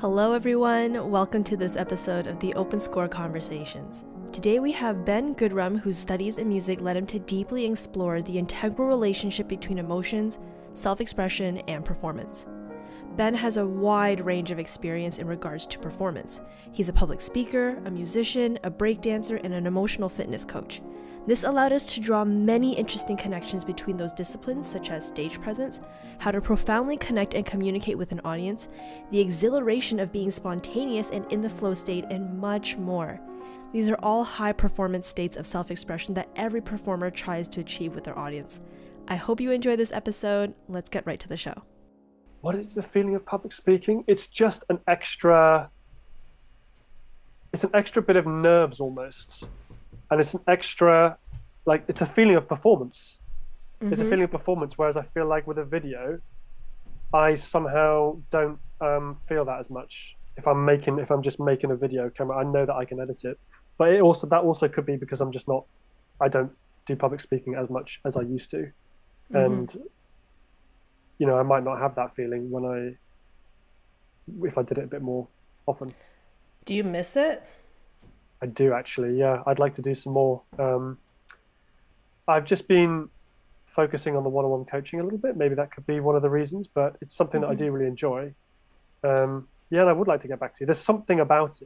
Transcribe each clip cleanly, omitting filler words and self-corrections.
Hello everyone, welcome to this episode of the theOpenScore Conversations. Today we have Ben Goodrum, whose studies in music led him to deeply explore the integral relationship between emotions, self-expression, and performance. Ben has a wide range of experience in regards to performance. He's a public speaker, a musician, a breakdancer, and an emotional fitness coach. This allowed us to draw many interesting connections between those disciplines, such as stage presence, how to profoundly connect and communicate with an audience, the exhilaration of being spontaneous and in the flow state, and much more. These are all high performance states of self-expression that every performer tries to achieve with their audience. I hope you enjoy this episode. Let's get right to the show. What is the feeling of public speaking? It's just an extra bit of nerves almost. And it's an extra, it's a feeling of performance. Mm-hmm. It's a feeling of performance, whereas I feel like with a video, I somehow don't feel that as much. If I'm just making a video camera, I know that I can edit it. But that also could be because I don't do public speaking as much as I used to. Mm-hmm. And, I might not have that feeling if I did it a bit more often. Do you miss it? I do actually, yeah. I'd like to do some more. I've just been focusing on the one-on-one coaching a little bit. Maybe that could be one of the reasons, but it's something that I do really enjoy. And I would like to get back to. There's something about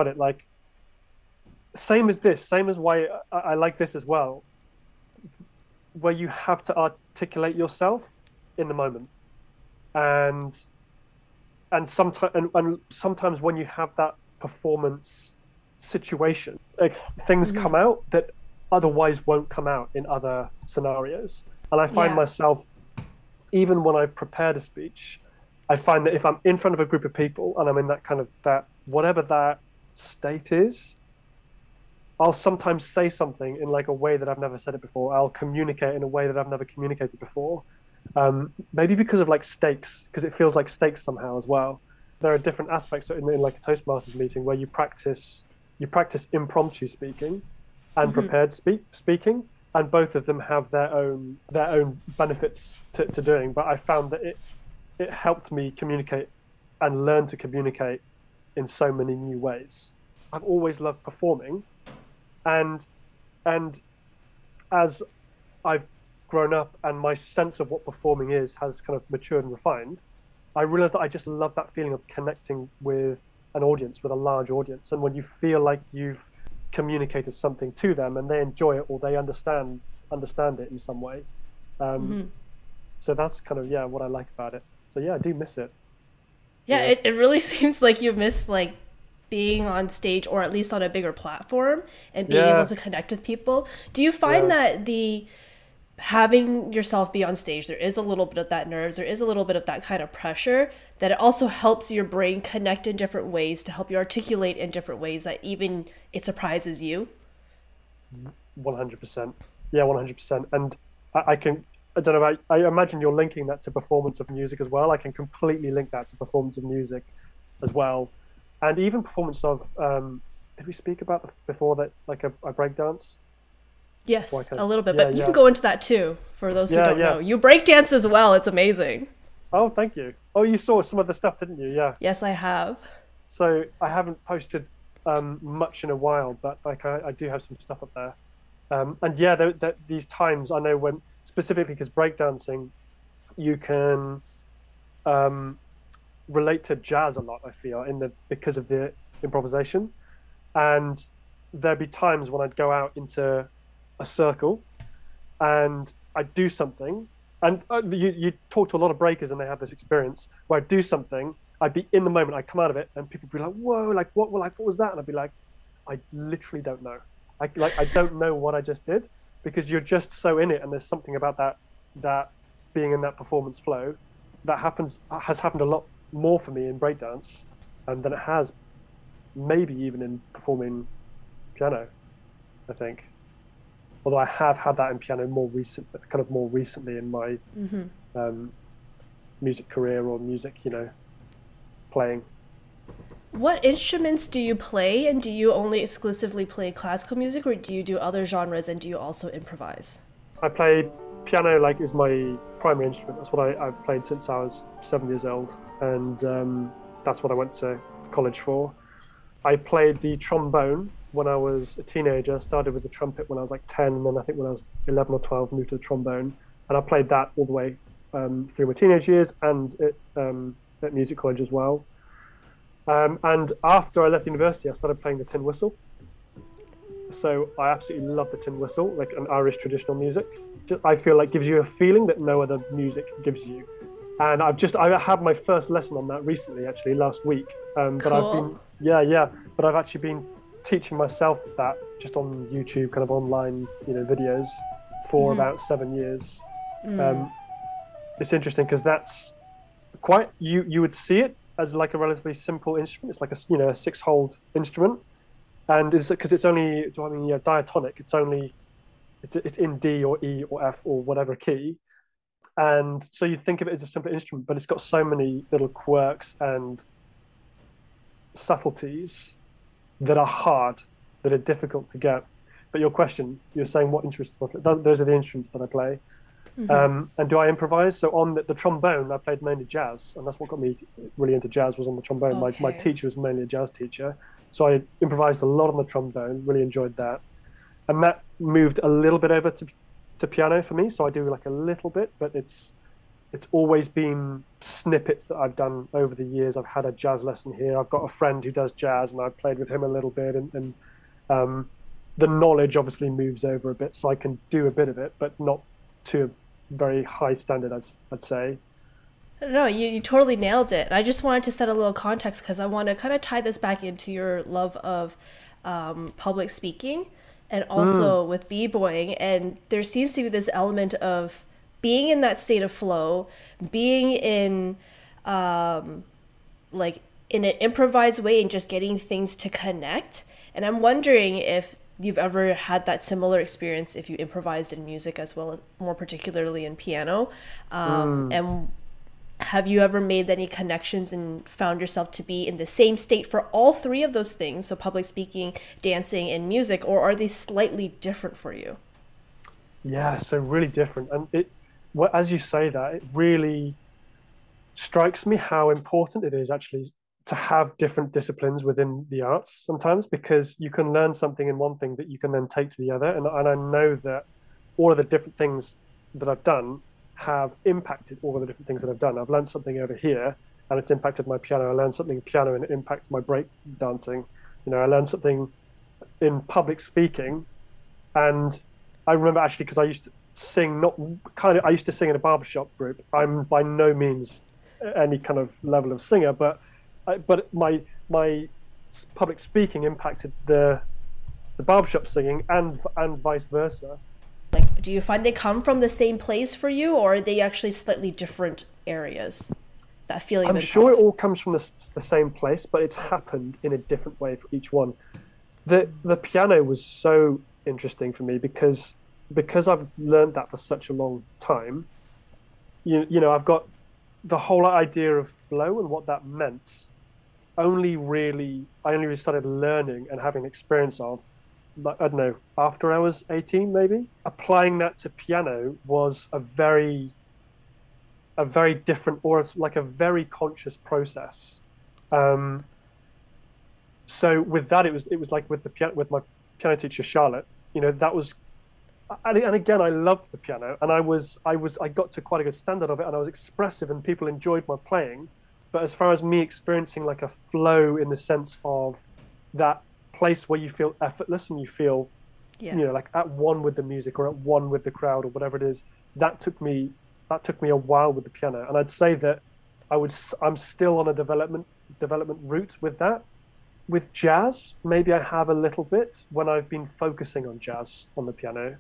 it. Like, same as why I like this as well, where you have to articulate yourself in the moment. And sometimes when you have that performance situation, things come out that otherwise won't come out in other scenarios. And I find myself, even when I've prepared a speech, I find that if I'm in front of a group of people and I'm in that whatever that state is, I'll sometimes say something in a way that I've never said it before. I'll communicate in a way that I've never communicated before. Maybe because of stakes, because it feels like stakes somehow as well. There are different aspects in a Toastmasters meeting where you practice impromptu speaking and prepared speaking, and both of them have their own benefits to doing. But I found that it helped me communicate and learn to communicate in so many new ways. I've always loved performing, and as I've grown up and my sense of what performing is has kind of matured and refined, I realized that I just love that feeling of connecting with an audience, with a large audience. And when you feel like you've communicated something to them and they enjoy it or they understand it in some way. So that's kind of, what I like about it. So I do miss it. Yeah. It really seems like you miss being on stage, or at least on a bigger platform, and being able to connect with people. Do you find that having yourself be on stage, there is a little bit of that nerves, there is a little bit of that kind of pressure, that it also helps your brain connect in different ways to help you articulate in different ways that even it surprises you? 100%. Yeah, 100%. And I don't know about, I imagine you're linking that to performance of music as well. I can completely link that to performance of music as well. And even performance of, did we speak about before that, a breakdance? Yes, a little bit, but you can go into that too, for those who don't know. You breakdance as well, it's amazing. Oh, thank you. Oh, you saw some of the stuff, didn't you? Yeah. Yes, I have. So I haven't posted much in a while, but I do have some stuff up there. And these times, I know when, specifically because breakdancing, you can relate to jazz a lot, I feel, because of the improvisation. And there'd be times when I'd go out into a circle and I'd do something, and you talk to a lot of breakers and they have this experience where I'd do something, I'd be in the moment, I'd come out of it and people would be like, whoa, what was that? And I'd be like, I literally don't know. I don't know what I just did, because you're just so in it, and there's something about that being in that performance flow that has happened a lot more for me in breakdance than it has maybe even in performing piano, I think. Although I have had that in piano more recently in my music career or music, playing. What instruments do you play, and do you only exclusively play classical music, or do you do other genres, and do you also improvise? I play piano is my primary instrument. That's what I've played since I was 7 years old, and that's what I went to college for. I played the trombone when I was a teenager. I started with the trumpet when I was like 10, and then I think when I was 11 or 12, moved to the trombone. And I played that all the way through my teenage years and at music college as well. And after I left university, I started playing the tin whistle. So I absolutely love the tin whistle, like an Irish traditional music. I feel like gives you a feeling that no other music gives you. And I had my first lesson on that recently, actually last week. But Cool. But I've actually been teaching myself that just on YouTube, kind of online, videos for about 7 years. It's interesting because that's quite you would see it as like a relatively simple instrument. It's like a 6-hole instrument, and it's because it's only diatonic. It's in D or E or F or whatever key, and so you think of it as a simple instrument, but it's got so many little quirks and subtleties that are hard, that are difficult to get. But your question, you're saying what instruments do I play? Those are the instruments that I play. And do I improvise? So on the trombone, I played mainly jazz, and that's what got me really into jazz was on the trombone. Okay. My teacher was mainly a jazz teacher, so I improvised a lot on the trombone, really enjoyed that. And that moved a little bit over to piano for me, so I do like a little bit, but it's always been snippets that I've done over the years. I've had a jazz lesson here. I've got a friend who does jazz, and I've played with him a little bit, and the knowledge obviously moves over a bit, so I can do a bit of it, but not to a very high standard, I'd say. No, you totally nailed it. I just wanted to set a little context because I want to kind of tie this back into your love of public speaking and also with b-boying. And there seems to be this element of being in that state of flow, being in like in an improvised way and just getting things to connect. And I'm wondering if you've ever had that similar experience if you improvised in music as well, more particularly in piano. And have you ever made any connections and found yourself to be in the same state for all three of those things, so public speaking, dancing, and music, or are they slightly different for you? Yeah, so really different. And as you say that, it really strikes me how important it is actually to have different disciplines within the arts sometimes, because you can learn something in one thing that you can then take to the other. And I know that all of the different things that I've done have impacted all of the different things that I've done. I've learned something over here and it's impacted my piano. I learned something in piano and it impacts my break dancing. I learned something in public speaking. And I remember actually, because I used to sing, I used to sing in a barbershop group. I'm by no means any kind of level of singer, but my public speaking impacted the barbershop singing and vice versa. Like, do you find they come from the same place for you, or are they actually slightly different areas? That feeling. I'm sure it all comes from the same place, but it's happened in a different way for each one. The piano was so interesting for me because I've learned that for such a long time. I've got the whole idea of flow and what that meant. I only really started learning and having experience of, like, I don't know, after I was 18, maybe. Applying that to piano was a very different, or it's like a very conscious process. So with that, it was like with with my piano teacher Charlotte. That was, and again, I loved the piano, and I got to quite a good standard of it, and I was expressive, and people enjoyed my playing. But as far as me experiencing like a flow in the sense of that place where you feel effortless and you feel, like at one with the music or at one with the crowd or whatever it is, that took me a while with the piano. And I'd say that I'm still on a development route with that. With jazz, maybe I have a little bit when I've been focusing on jazz on the piano,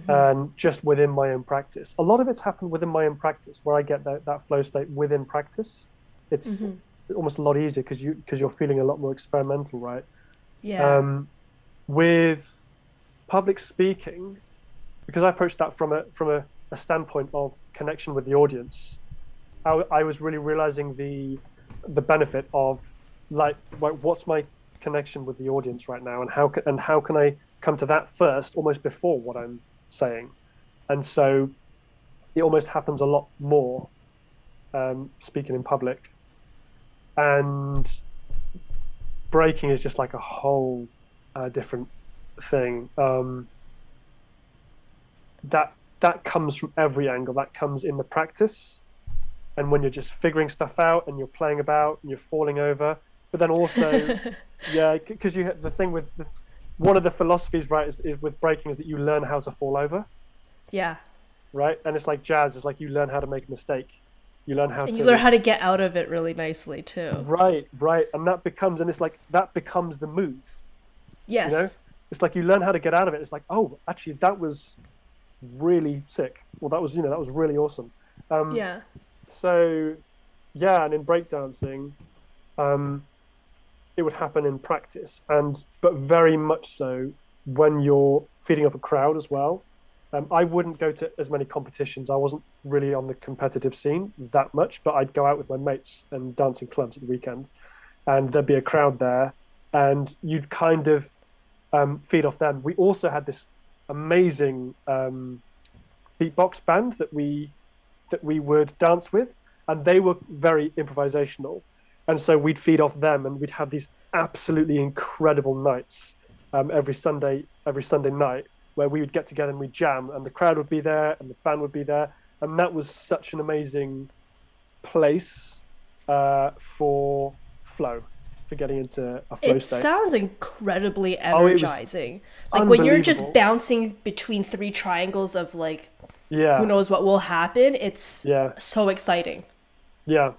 and just within my own practice. A lot of it's happened within my own practice where I get that flow state within practice. It's almost a lot easier because you're feeling a lot more experimental, right? Yeah. With public speaking, because I approached that from a standpoint of connection with the audience, I was really realizing the benefit of like what's my connection with the audience right now, and how can I come to that first, almost before what I'm saying. And so it almost happens a lot more speaking in public. and breaking is just like a whole different thing. That comes from every angle. That comes in the practice, and when you're just figuring stuff out and you're playing about and you're falling over. But then also, yeah, because you the thing with one of the philosophies, right, is with breaking is that you learn how to fall over. Yeah. Right, and it's like jazz. It's like you learn how to make a mistake. You learn how you learn how to get out of it really nicely too. Right, and that becomes, and it's like that becomes the move. Yes. You know, it's like you learn how to get out of it. It's like, oh, actually, that was really sick. Well, that was that was really awesome. Yeah. So, yeah, and in breakdancing, it would happen in practice, but very much so when you're feeding off a crowd as well. I wouldn't go to as many competitions. I wasn't really on the competitive scene that much, but I'd go out with my mates and dancing clubs at the weekend, and there'd be a crowd there, and you'd kind of feed off them. We also had this amazing beatbox band that we would dance with, and they were very improvisational, and so we'd feed off them, and we'd have these absolutely incredible nights every Sunday night, where we would get together and we'd jam, and the crowd would be there and the band would be there, and that was such an amazing place for flow, for getting into a flow state. It sounds incredibly energizing. Like when you're just bouncing between three triangles of like, who knows what will happen. It's so exciting. Yeah.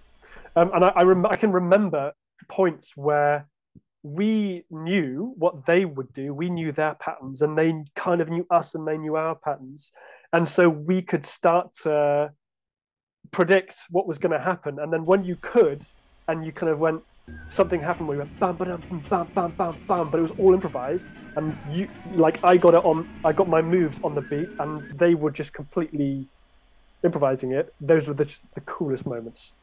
And I can remember points where we knew what they would do. We knew their patterns, and they kind of knew us, and they knew our patterns. And so we could start to predict what was going to happen. And then when you could, and you kind of went, something happened where you went bam, bam, bam, bam, bam, bam, but it was all improvised. And I got my moves on the beat, and they were just completely improvising it. Those were the coolest moments.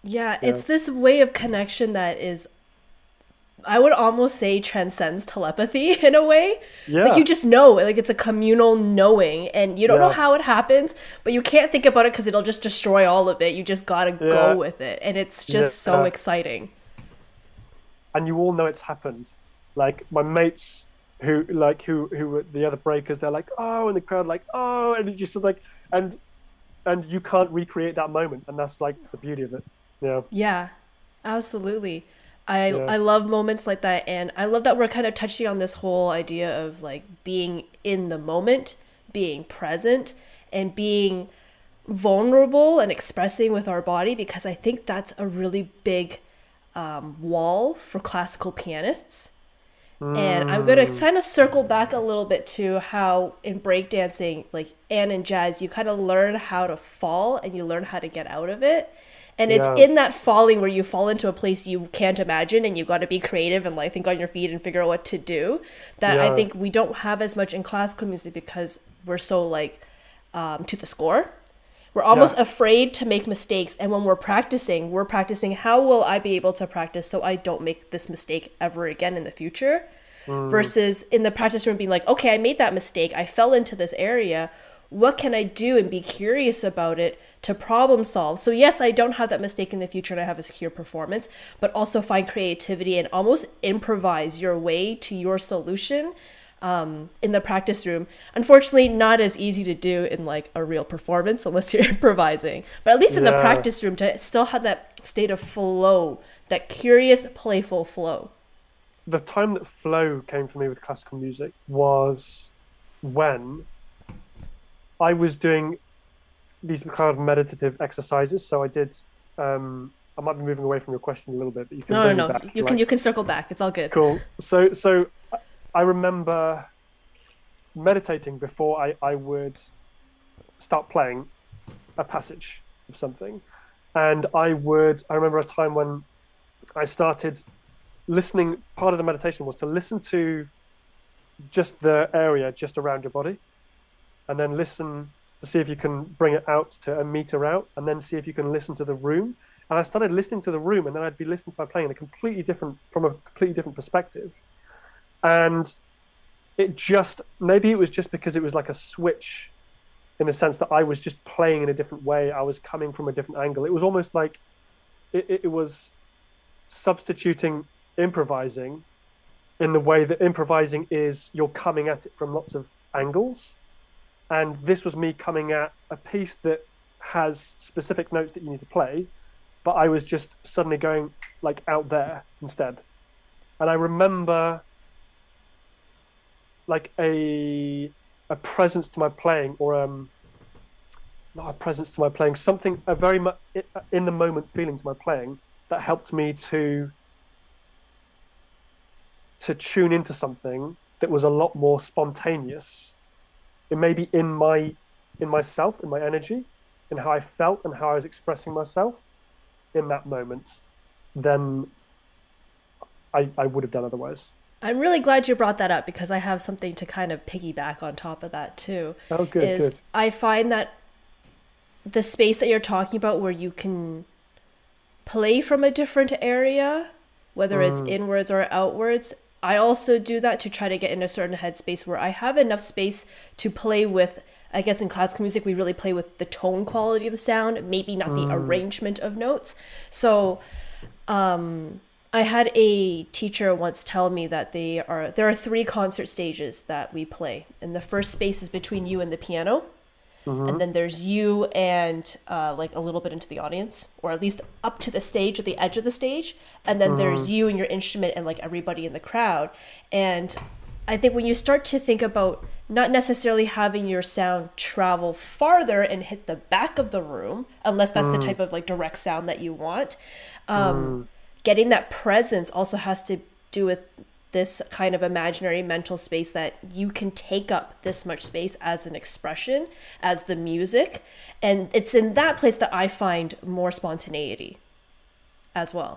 Yeah, it's this way of connection that is, I would almost say, transcends telepathy in a way. Yeah. Like you just know, like it's a communal knowing, and you don't know how it happens, but you can't think about it because it'll just destroy all of it. You just gotta go with it, and it's just so exciting. And you all know it's happened. Like my mates who were the other breakers, they're like, oh, and the crowd like, oh, and it's just like, and you can't recreate that moment, and that's like the beauty of it. Yeah, absolutely. I love moments like that, and I love that we're kind of touching on this whole idea of like being in the moment, being present, and being vulnerable and expressing with our body, because I think that's a really big wall for classical pianists. And I'm going to kind of circle back a little bit to how in breakdancing, like, and in jazz, you kind of learn how to fall and you learn how to get out of it. And it's in that falling where you fall into a place you can't imagine, and you've got to be creative and like think on your feet and figure out what to do, that I think we don't have as much in classical music, because we're so like to the score. We're almost afraid to make mistakes. And when we're practicing how will I be able to practice so I don't make this mistake ever again in the future? Versus in the practice room being like, okay, I made that mistake. I fell into this area. What can I do, and be curious about it to problem solve? So yes, I don't have that mistake in the future and I have a secure performance, but also find creativity and almost improvise your way to your solution in the practice room. Unfortunately, not as easy to do in like a real performance unless you're improvising. But at least in the practice room, to still have that state of flow, that curious, playful flow. The time that flow came for me with classical music was when I was doing these kind of meditative exercises. So I did, I might be moving away from your question a little bit, but you can bring me back. You can circle back. It's all good. Cool. So I remember meditating before I would start playing a passage of something. And I remember a time when I started listening. Part of the meditation was to listen to just the area just around your body, and then listen to see if you can bring it out to a meter out, and then see if you can listen to the room. And I started listening to the room, and then I'd be listening to my playing from a completely different perspective. And maybe it was just because it was like a switch, in the sense that I was just playing in a different way. I was coming from a different angle. It was almost like it was substituting improvising in the way that improvising is you're coming at it from lots of angles. And this was me coming at a piece that has specific notes that you need to play, but I was just suddenly going like out there instead. And I remember like a presence to my playing, or not a presence to my playing, something, a very much in the moment feeling to my playing that helped me to tune into something that was a lot more spontaneous. It may be in myself, in my energy, in how I felt and how I was expressing myself in that moment than I would have done otherwise. I'm really glad you brought that up, because I have something to kind of piggyback on top of that too. Oh, good. I find that the space that you're talking about, where you can play from a different area, whether it's inwards or outwards, I also do that to try to get in a certain headspace where I have enough space to play with. I guess in classical music, we really play with the tone quality of the sound, maybe not the arrangement of notes. So I had a teacher once tell me that there are 3 concert stages that we play. And the first space is between you and the piano. And then there's you and like a little bit into the audience, or at least up to the stage, at the edge of the stage. And then there's you and your instrument and like everybody in the crowd. And I think when you start to think about not necessarily having your sound travel farther and hit the back of the room, unless that's the type of like direct sound that you want, getting that presence also has to do with this kind of imaginary mental space that you can take up this much space as an expression, as the music. And it's in that place that I find more spontaneity as well.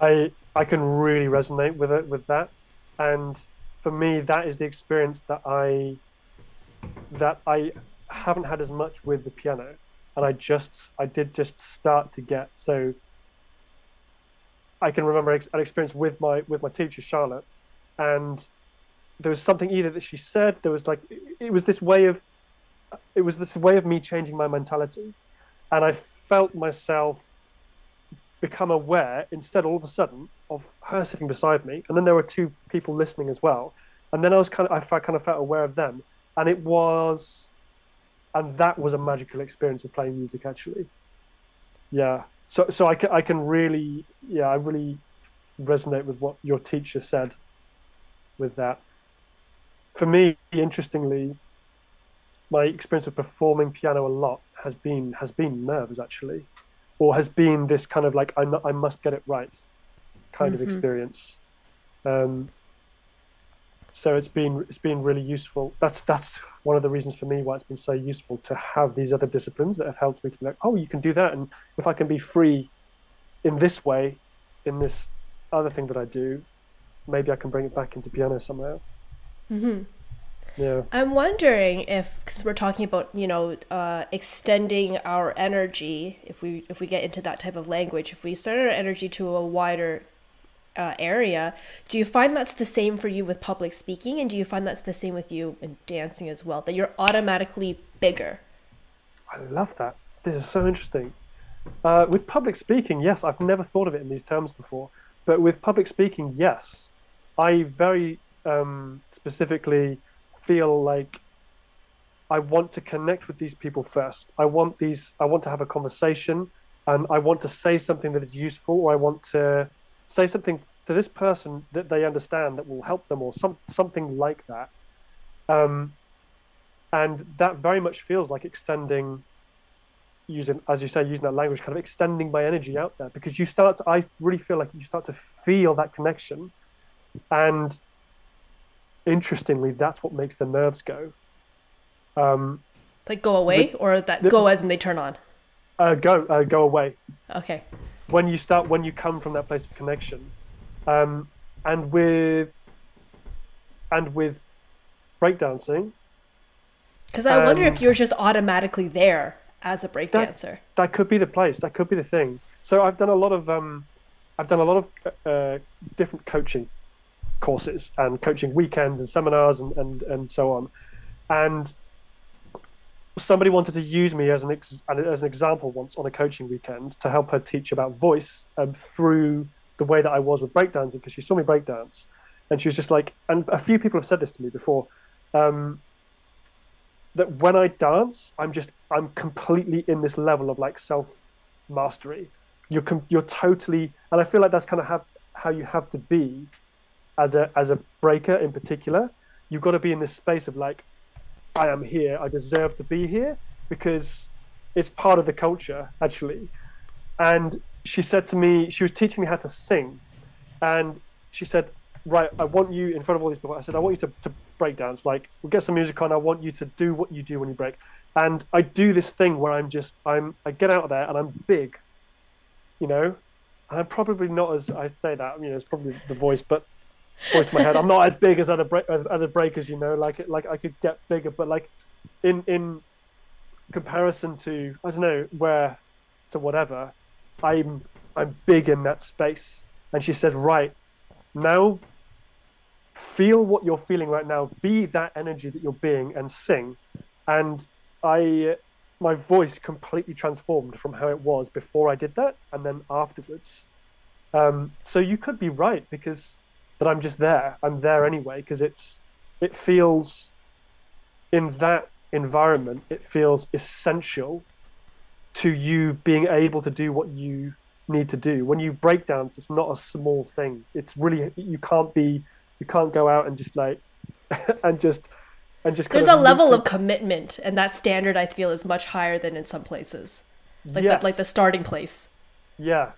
I can really resonate with that. And for me, that is the experience that I haven't had as much with the piano. And I did just start to get, so I can remember an experience with my teacher, Charlotte. And there was something either that she said, there was like, it was this way of me changing my mentality. And I felt myself become aware instead all of a sudden of her sitting beside me. And then there were 2 people listening as well. And then I kind of felt aware of them. And that was a magical experience of playing music, actually. Yeah. So I can really, I really resonate with what your teacher said with that. For me, interestingly, my experience of performing piano a lot has been nerves, actually, or has been this kind of like I must get it right kind of experience. So it's been really useful. That's one of the reasons for me why it's been so useful to have these other disciplines that have helped me to be like, oh, you can do that, and if I can be free in this way, in this other thing that I do, maybe I can bring it back into piano somehow. Yeah. I'm wondering if, because we're talking about, extending our energy, if we get into that type of language, if we start our energy to a wider area, do you find that's the same for you with public speaking? And do you find that's the same with you in dancing as well, that you're automatically bigger? I love that. This is so interesting. With public speaking, yes, I've never thought of it in these terms before, but with public speaking, yes. I very specifically feel like I want to connect with these people first. I want to have a conversation, and I want to say something that is useful, or I want to say something to this person that they understand that will help them, or something like that. And that very much feels like extending, using that language, kind of extending my energy out there, because I really feel like you start to feel that connection. And interestingly, that's what makes the nerves go. Like go away, or that go as in they turn on? Go away. Okay. When you come from that place of connection, and with breakdancing. Because I wonder if you're just automatically there as a breakdancer. That could be the place. That could be the thing. So I've done a lot of different coaching courses and coaching weekends and seminars and so on. And somebody wanted to use me as an example once on a coaching weekend to help her teach about voice through the way that I was with breakdancing, because she saw me breakdance, and she was just like, and a few people have said this to me before, that when I dance, I'm completely in this level of like self mastery. You're totally, and I feel like that's kind of how you have to be as a breaker in particular. You've got to be in this space of like, I am here, I deserve to be here, because it's part of the culture actually. And she said to me, she was teaching me how to sing, and she said, right, I want you in front of all these people. I said, I want you to break dance. Like, we'll get some music on. I want you to do what you do when you break. And I do this thing where I get out there and I'm big, you know, and I'm probably not as, I say that, you know, it's probably the voice in my head. I'm not as big as other breakers, you know, like I could get bigger, but like in comparison to, I don't know, whatever, I'm big in that space. And she said, right, now feel what you're feeling right now, be that energy that you're being, and sing. And my voice completely transformed from how it was before I did that and then afterwards. So you could be right, because that I'm just there. I'm there anyway, because it feels, in that environment, it feels essential to you being able to do what you need to do. When you break dance, it's not a small thing. It's really, you can't go out and just like and just there's a level of commitment, and that standard I feel is much higher than in some places. Like yes. that, like the starting place. Yeah.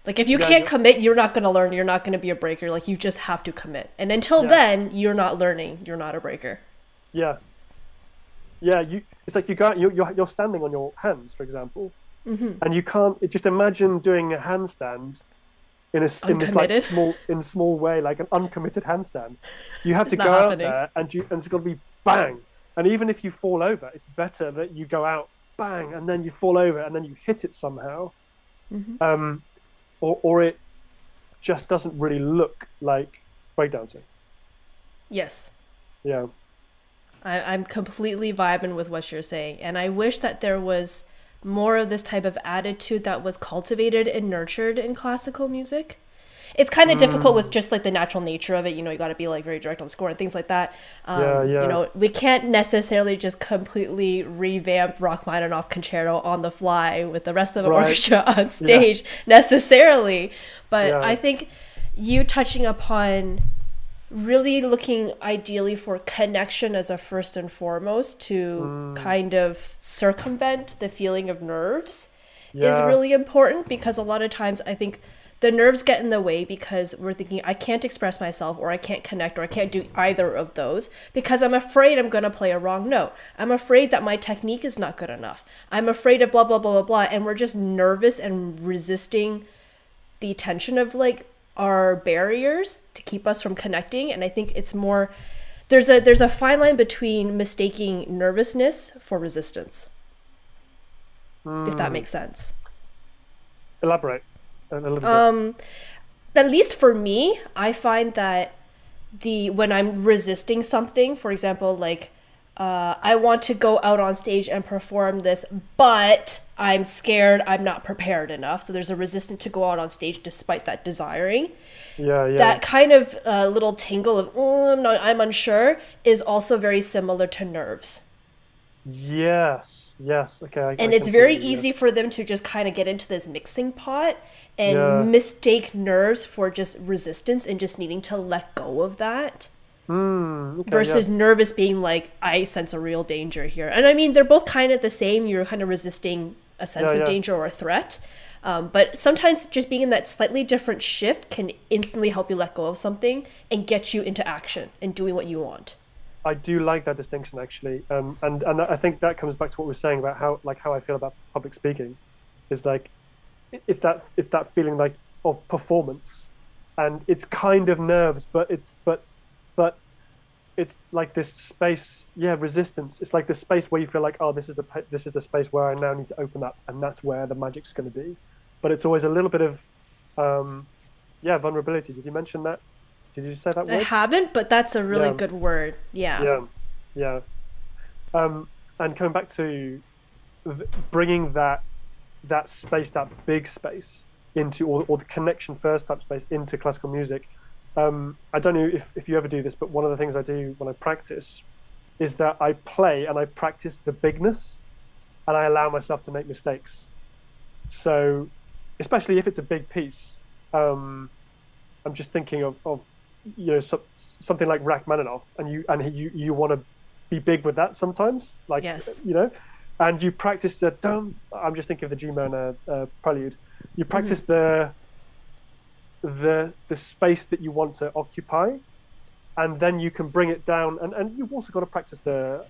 Like if you can't commit, you're not going to learn, you're not going to be a breaker. Like you just have to commit. And until then, you're not learning, you're not a breaker. Yeah. Yeah, it's like you're standing on your hands, for example. Mm-hmm. And you can't just imagine doing a handstand in this like small way, like an uncommitted handstand. You have to go out there and it's got to be bang. And even if you fall over, it's better that you go out bang and then you fall over and then you hit it somehow. Mm-hmm. Or it just doesn't really look like breakdancing. Yes. Yeah. I'm completely vibing with what you're saying. And I wish that there was more of this type of attitude that was cultivated and nurtured in classical music. It's kind of difficult with just like the natural nature of it. You know, you got to be like very direct on score and things like that. You know, we can't necessarily just completely revamp Rachmaninoff concerto on the fly with the rest of the orchestra on stage necessarily. But I think you touching upon really looking ideally for connection as a first and foremost to kind of circumvent the feeling of nerves is really important, because a lot of times I think the nerves get in the way because we're thinking, I can't express myself, or I can't connect, or I can't do either of those because I'm afraid I'm going to play a wrong note. I'm afraid that my technique is not good enough. I'm afraid of blah, blah, blah, blah, blah. And we're just nervous and resisting the tension of like our barriers to keep us from connecting. And I think it's more, there's a fine line between mistaking nervousness for resistance, if that makes sense. Elaborate a little bit. At least for me, I find that when I'm resisting something, for example, like I want to go out on stage and perform this, but I'm scared, I'm not prepared enough. So there's a resistance to go out on stage despite that desiring. Yeah. That kind of little tingle of, I'm unsure, is also very similar to nerves. Yes. Okay. And it's very easy for them to just kind of get into this mixing pot and mistake nerves for just resistance and just needing to let go of that. Versus nervous being like, I sense a real danger here. And I mean, they're both kind of the same. You're kind of resisting a sense of danger or a threat. But sometimes just being in that slightly different shift can instantly help you let go of something and get you into action and doing what you want. I do like that distinction, actually. And I think that comes back to what we were saying about how I feel about public speaking. Is like, it's that feeling like of performance, and it's kind of nerves, but it's like this space, resistance. It's like this space where you feel like, oh, this is the space where I now need to open up, and that's where the magic's going to be. But it's always a little bit of, vulnerability. Did you mention that? Did you say that word? I haven't, but that's a really good word. Yeah. Yeah. and coming back to bringing that space, that big space into, or the connection first type space into classical music. I don't know if you ever do this, but one of the things I do when I practice is that I play and I practice the bigness, and I allow myself to make mistakes. So, especially if it's a big piece, I'm just thinking of something like Rachmaninoff, and you want to be big with that sometimes, like Yes. And you practice the I'm just thinking of the G minor prelude. You practice the space that you want to occupy, and then you can bring it down, and you've also got to practice the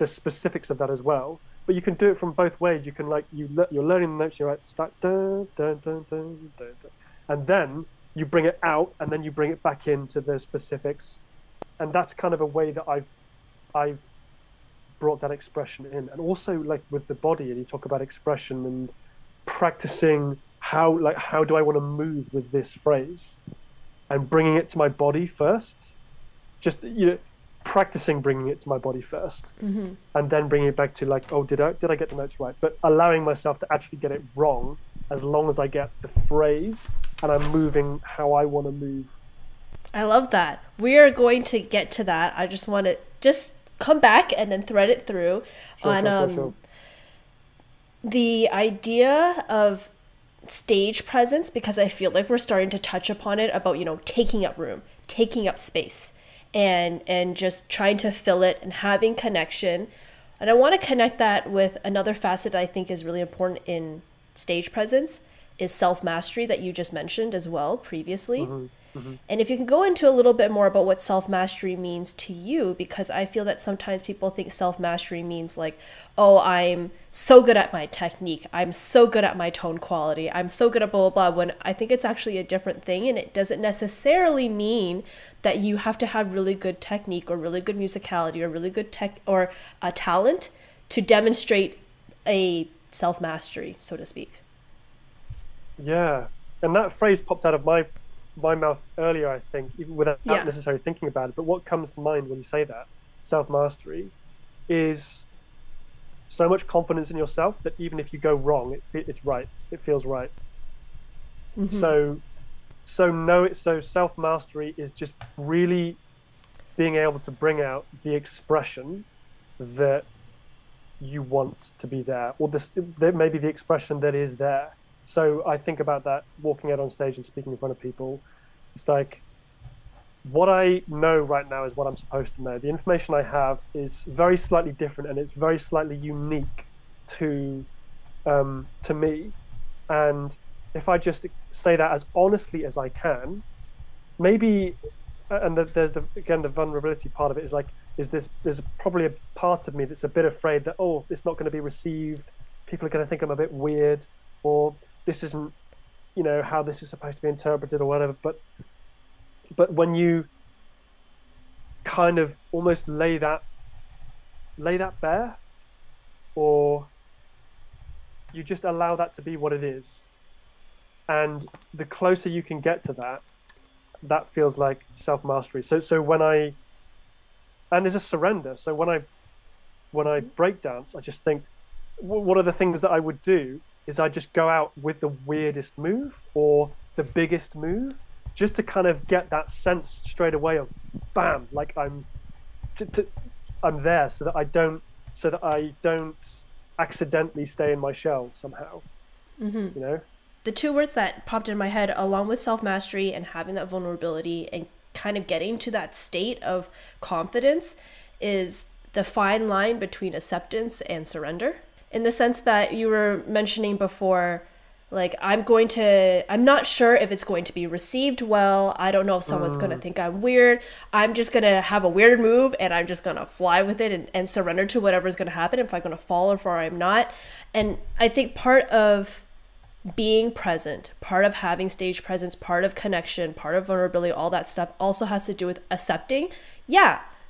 specifics of that as well. But you can do it from both ways. You can you're learning the notes. You start dun, dun, dun, dun, dun, dun, and then you bring it out, and then you bring it back into the specifics, and that's kind of a way that I've brought that expression in. And also, like with the body, and you talk about expression and practicing how do I want to move with this phrase, and bringing it to my body first. Just practicing bringing it to my body first, and then bringing it back to did I get the notes right? But allowing myself to actually get it wrong, as long as I get the phrase and I'm moving how I want to move. I love that. We are going to get to that. I just want to come back and then thread it through Sure. The idea of stage presence, because I feel like we're starting to touch upon it about, taking up room, taking up space, and just trying to fill it and having connection. And I want to connect that with another facet I think is really important in stage presence, is self-mastery, that you just mentioned as well previously. And if you can go into a little bit more about what self-mastery means to you, because I feel that sometimes people think self-mastery means like, oh, I'm so good at my technique, I'm so good at my tone quality, I'm so good at blah, blah, blah, when I think it's actually a different thing. And it doesn't necessarily mean that you have to have really good technique or really good musicality or really good a talent to demonstrate a self-mastery, so to speak. Yeah, and that phrase popped out of my mouth earlier, I think, even without necessarily thinking about it. But what comes to mind when you say that, self-mastery, is so much confidence in yourself that even if you go wrong, it's right. It feels right. So self-mastery is just really being able to bring out the expression that you want to be there, or maybe the expression that is there. So I think about that walking out on stage and speaking in front of people. It's like, what I know right now is what I'm supposed to know. The information I have is very slightly different, and it's very slightly unique to me. And if I just say that as honestly as I can, maybe, and there's the vulnerability part of it, there's probably a part of me that's a bit afraid that, oh, it's not going to be received. People are going to think I'm a bit weird, or this isn't, how this is supposed to be interpreted or whatever. But when you kind of almost lay that bare, or you just allow that to be what it is, and the closer you can get to that feels like self-mastery. So and there's a surrender. So when I break dance, I just think, what are the things that I would do is I just go out with the weirdest move or the biggest move, just to kind of get that sense straight away of bam, like I'm there, so that I don't accidentally stay in my shell somehow. The two words that popped in my head, along with self-mastery and having that vulnerability and kind of getting to that state of confidence, is the fine line between acceptance and surrender. In the sense that you were mentioning before, like, I'm not sure if it's going to be received well. I don't know if someone's going to think I'm weird. I'm just going to have a weird move, and I'm just going to fly with it and surrender to whatever's going to happen, if I'm going to fall or I'm not. And I think part of being present, part of having stage presence, part of connection, part of vulnerability, all that stuff also has to do with accepting,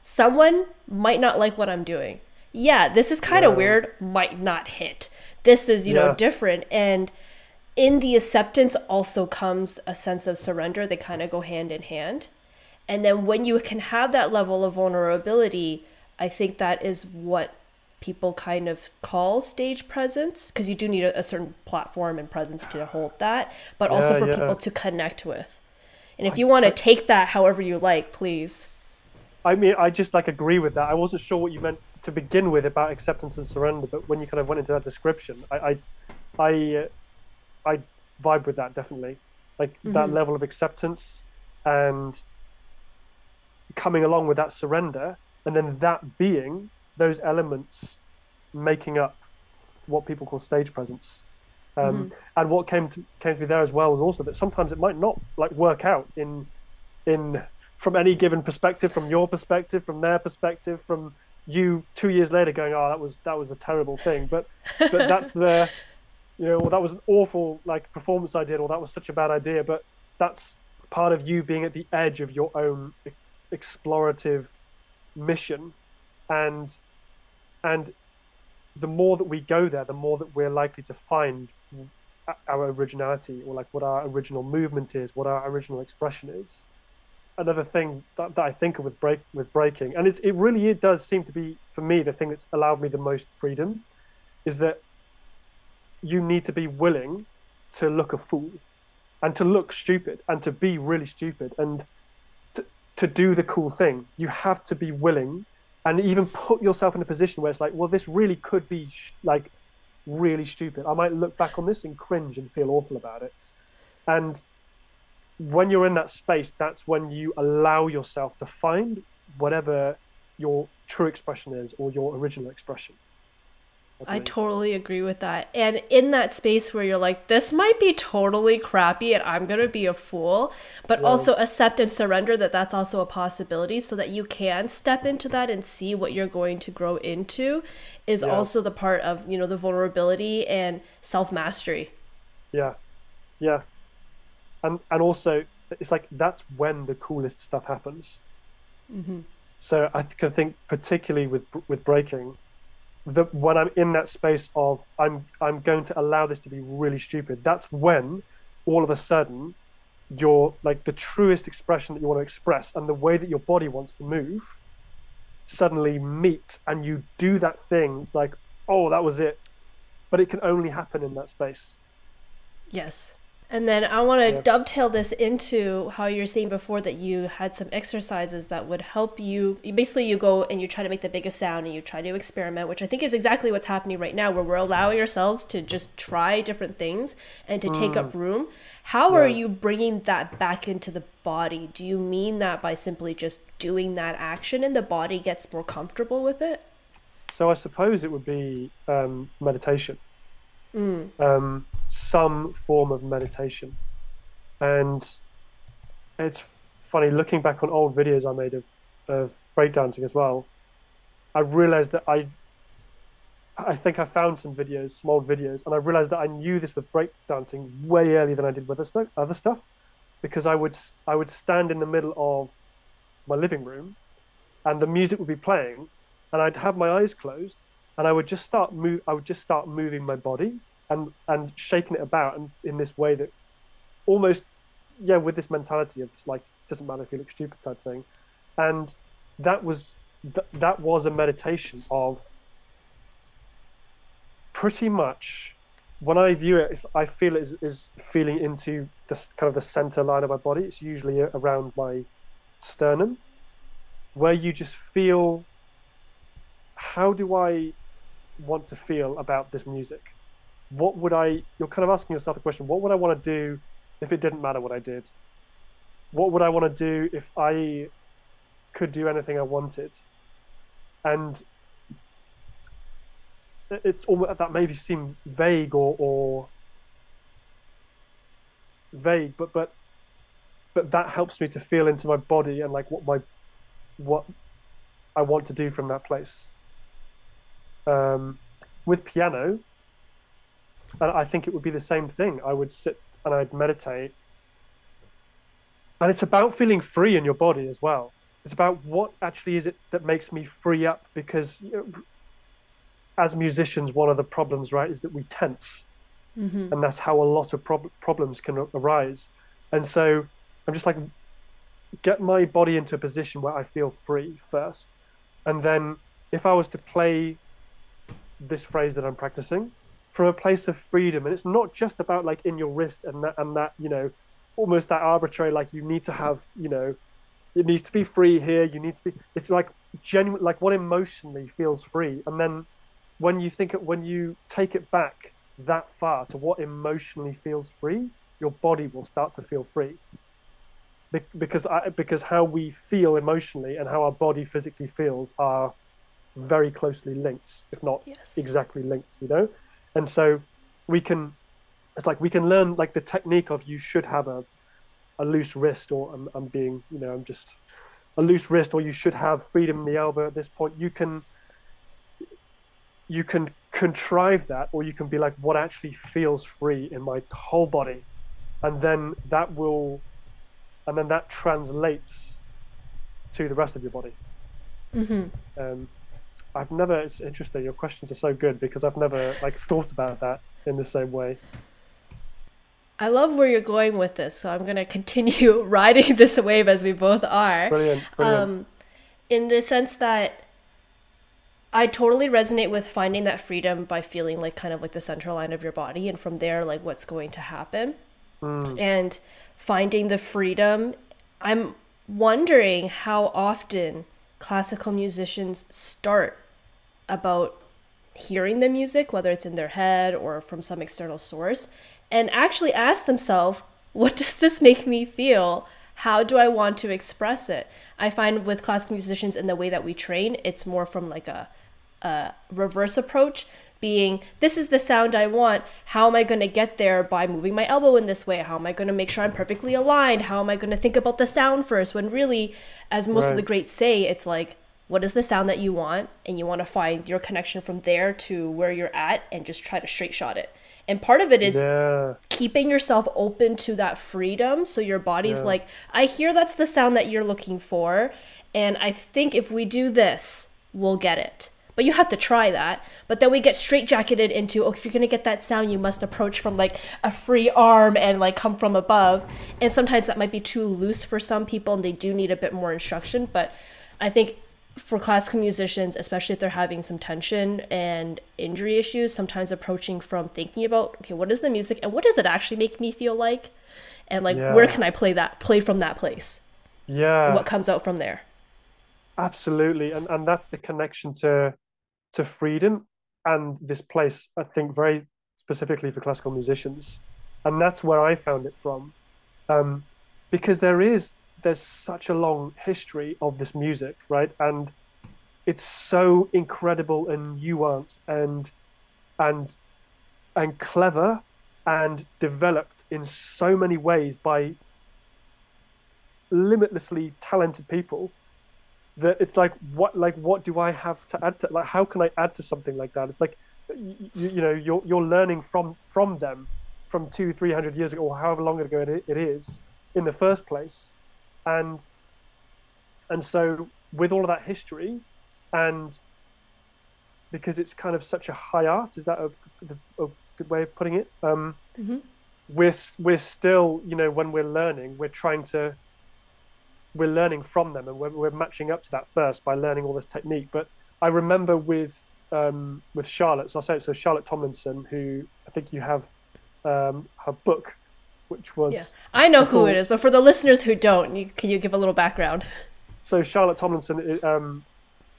someone might not like what I'm doing. This is kind of weird, might not hit. This is, different. And in the acceptance also comes a sense of surrender. They kind of go hand in hand. And then when you can have that level of vulnerability, I think that is what people kind of call stage presence, because you do need a certain platform and presence to hold that, but also for people to connect with. And if you want to take that however you like, please. I mean, I just like agree with that. I wasn't sure what you meant to begin with about acceptance and surrender, but when you kind of went into that description, I vibe with that definitely. Like that level of acceptance and coming along with that surrender, and then that being those elements making up what people call stage presence. And what came to me there as well was also that sometimes it might not like work out in from any given perspective, from your perspective, from their perspective, from you 2 years later going, oh, that was a terrible thing, but that's the, you know, or that was an awful like performance I did, or that was such a bad idea, but that's part of you being at the edge of your own explorative mission, and the more that we go there, the more that we're likely to find our originality, or like what our original movement is, what our original expression is. Another thing that I think of with breaking, and it does seem to be, for me, the thing that's allowed me the most freedom, is that you need to be willing to look a fool, and to look stupid, and to be really stupid, and to do the cool thing. You have to be willing, and even put yourself in a position where it's like, well, this really could be like really stupid. I might look back on this and cringe and feel awful about it. And when you're in that space, that's when you allow yourself to find whatever your true expression is, or your original expression. I totally agree with that. And in that space where you're like, this might be totally crappy and I'm going to be a fool, but also accept and surrender that that's also a possibility, so that you can step into that and see what you're going to grow into, is also the part of, you know, the vulnerability and self-mastery. Yeah. Yeah. And also, it's like, that's when the coolest stuff happens. So I think particularly with breaking, when I'm in that space of I'm going to allow this to be really stupid, that's when all of a sudden you're like the truest expression that you want to express, and the way that your body wants to move suddenly meet, and you do that thing. It's like, oh, that was it. But it can only happen in that space. Yes. And then I want to dovetail this into how you're saying before that you had some exercises that would help you. Basically, you go and you try to make the biggest sound, and you try to experiment, which I think is exactly what's happening right now, where we're allowing ourselves to just try different things and to take up room. How are you bringing that back into the body? Do you mean that by simply just doing that action and the body gets more comfortable with it? So I suppose it would be meditation. Some form of meditation. And it's funny, looking back on old videos I made of breakdancing as well, I realized that I think I found some old videos, and I realized that I knew this with breakdancing way earlier than I did with other stuff, because I would stand in the middle of my living room, and the music would be playing, and I'd have my eyes closed, and I would just start moving my body and shaking it about, and in this way that almost, with this mentality of it's like, doesn't matter if you look stupid type thing. And that was a meditation of, pretty much, when I view it, I feel it is feeling into this kind of the center line of my body. It's usually around my sternum, where you just feel, how do I want to feel about this music? You're kind of asking yourself a question, what would I want to do if it didn't matter what I did? What would I want to do if I could do anything I wanted? And it's almost, that maybe seem vague or vague, but that helps me to feel into my body and like what I want to do from that place. With piano, and I think it would be the same thing. I would sit and I'd meditate. And it's about feeling free in your body as well. It's about what actually is it that makes me free up, because as musicians, one of the problems, right, is that we tense. And that's how a lot of problems can arise. And so I'm just like, get my body into a position where I feel free first. And then if I was to play this phrase that I'm practicing from a place of freedom. And it's not just about like in your wrist and that, you know, almost that arbitrary, like you need to have, you know, it needs to be free here. You need to be, it's like genuine, like what emotionally feels free. And then when you when you take it back that far to what emotionally feels free, your body will start to feel free. Because how we feel emotionally and how our body physically feels are very closely linked, if not exactly linked, you know? And so it's like we can learn like the technique of you should have a loose wrist, or I'm being, you know, I'm just a loose wrist, or you should have freedom in the elbow at this point. You can contrive that, or you can be like, what actually feels free in my whole body? And then that translates to the rest of your body. It's interesting. Your questions are so good because I've never like thought about that in the same way. I love where you're going with this, so I'm going to continue riding this wave as we both are. Brilliant. In the sense that I totally resonate with finding that freedom by feeling like kind of like the center line of your body, and from there, like what's going to happen. And finding the freedom. I'm wondering how often classical musicians start about hearing the music, whether it's in their head or from some external source, and actually ask themselves, what does this make me feel? How do I want to express it? I find with classical musicians, in the way that we train, it's more from like a reverse approach, being, this is the sound I want. How am I going to get there? By moving my elbow in this way. How am I going to make sure I'm perfectly aligned? How am I going to think about the sound first? When really, as most of the greats say, it's like, what is the sound that you want? And you want to find your connection from there to where you're at and just try to straight shot it. And part of it is keeping yourself open to that freedom. So your body's like, I hear that's the sound that you're looking for. And I think if we do this, we'll get it. But you have to try that. But then we get straitjacketed into, if you're going to get that sound, you must approach from like a free arm and like come from above. And sometimes that might be too loose for some people and they do need a bit more instruction. But I think for classical musicians, especially if they're having some tension and injury issues, sometimes approaching from thinking about, okay, what is the music and what does it actually make me feel like? And like, where can I play from that place? And what comes out from there? Absolutely. And that's the connection to freedom and this place, I think, very specifically for classical musicians. And that's where I found it from. Because there's such a long history of this music, right? And it's so incredible and nuanced and clever and developed in so many ways by limitlessly talented people, that it's like what do I have to add to, like, how can I add to something like that? It's like you know, you're learning from them from 200-300 years ago, or however long ago it is in the first place. And so with all of that history, and because it's kind of such a high art, is that a good way of putting it? We're still, you know, when we're learning, we're learning from them, and we're matching up to that first by learning all this technique. But I remember with Charlotte, so I'll say it, so Charlotte Tomlinson, who I think you have her book, which was... I know who it is, but for the listeners who don't, can you give a little background? So Charlotte Tomlinson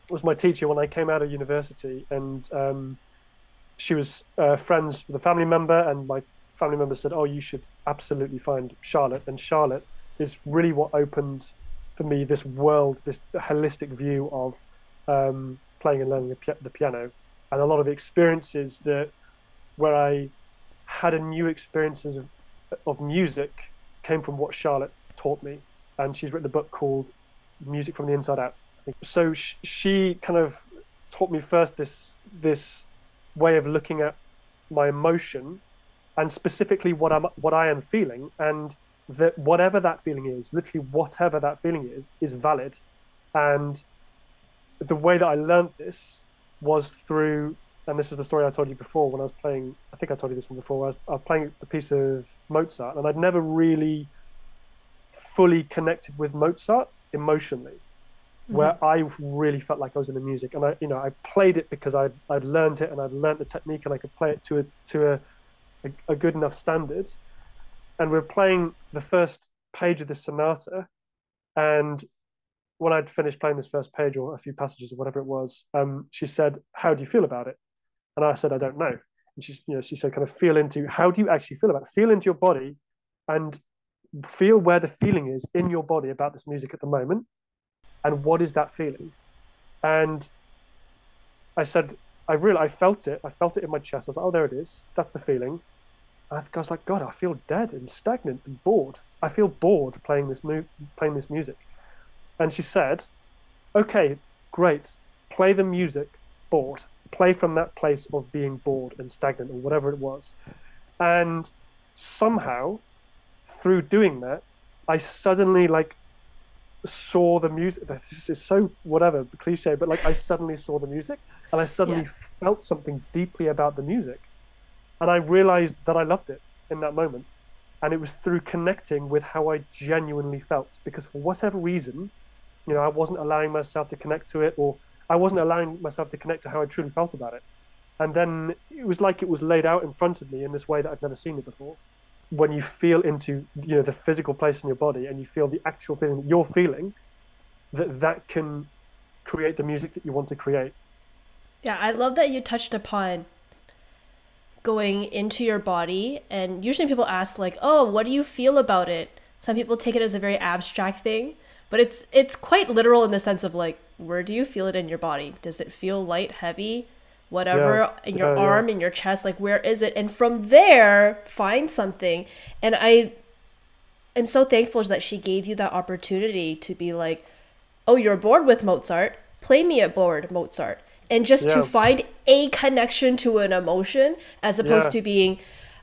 was my teacher when I came out of university, and she was friends with a family member, and my family member said, oh, you should absolutely find Charlotte. And Charlotte is really what opened for me this world, this holistic view of playing and learning the piano, and a lot of the experiences where I had a new experiences of music came from what Charlotte taught me. And she's written a book called Music from the Inside Out. So she kind of taught me first this way of looking at my emotion, and specifically what I am feeling, and that whatever that feeling is, literally whatever that feeling is valid. And the way that I learned this was through, and this was the story I told you before, when I was playing, I think I told you this one before, I was playing a piece of Mozart, and I'd never really fully connected with Mozart emotionally. Mm-hmm. where I really felt like I was in the music, and I played it because I'd learned it and I'd learned the technique and I could play it to a good enough standard. And we're playing the first page of this sonata, and when I'd finished playing this first page or a few passages or whatever it was, she said, "How do you feel about it?" And I said, "I don't know." And she said, kind of feel into, how do you actually feel about it? Feel into your body and feel where the feeling is in your body about this music at the moment, and what is that feeling? And I said, I felt it. I felt it in my chest. I was like, oh, there it is. That's the feeling. And I was like, God, I feel dead and stagnant and bored. I feel bored playing this music. And she said, okay, great. Play the music bored. Play from that place of being bored and stagnant or whatever it was. And somehow, through doing that, I suddenly saw the music. This is so whatever cliche, but I suddenly saw the music, and I suddenly felt something deeply about the music, and I realized that I loved it in that moment. And it was through connecting with how I genuinely felt, because for whatever reason, I wasn't allowing myself to connect to it, or I wasn't allowing myself to connect to how I truly felt about it. And then it was like it was laid out in front of me in this way that I'd never seen it before. When you feel into the physical place in your body, and you feel the actual feeling that you're feeling, that can create the music that you want to create. Yeah, I love that you touched upon going into your body, and usually people ask like, oh, what do you feel about it? Some people take it as a very abstract thing, but it's quite literal in the sense of like, where do you feel it in your body? Does it feel light, heavy, whatever, in your arm, in your chest? Like, where is it? And from there, find something. And I am so thankful that she gave you that opportunity to be like, oh, you're bored with Mozart, play me a bored Mozart. And just to find a connection to an emotion, as opposed to being,